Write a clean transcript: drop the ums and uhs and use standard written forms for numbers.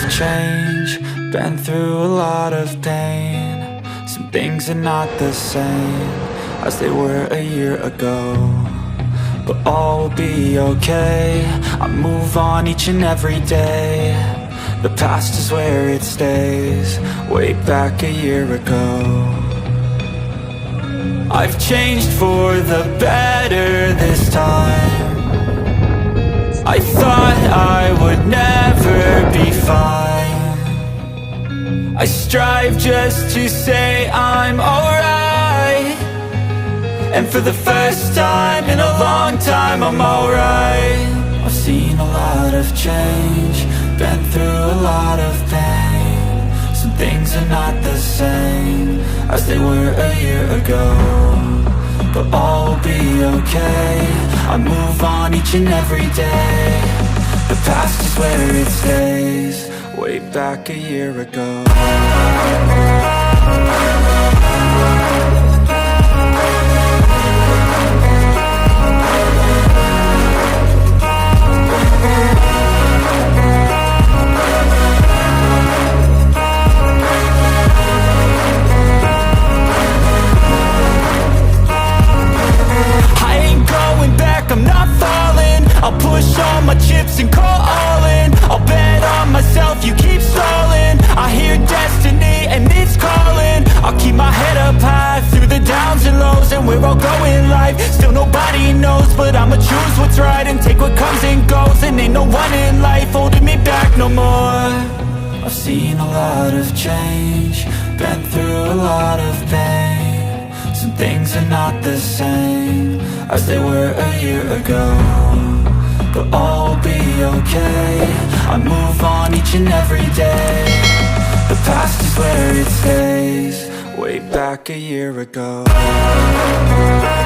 of change, been through a lot of pain. Some things are not the same as they were a year ago, but all will be okay. I move on each and every day. The past is where it stays, way back a year ago. I've changed for the better this time. I thought I would never be fine. I strive just to say I'm alright, and for the first time in a long time I'm alright. I've seen a lot of change, been through a lot of pain. Some things are not the same as they were a year ago, but all will be okay. I move on each and every day. The past is where it stays, way back a year ago. I'm not falling, I'll push all my chips and call all in. I'll bet on myself, you keep stalling. I hear destiny and it's calling. I'll keep my head up high through the downs and lows, and we're all going life. Still nobody knows, but I'ma choose what's right and take what comes and goes. And ain't no one in life holding me back no more. I've seen a lot of change, been through a lot of pain. Some things are not the same as they were a year ago, but all will be okay. I move on each and every day. The past is where it stays, way back a year ago.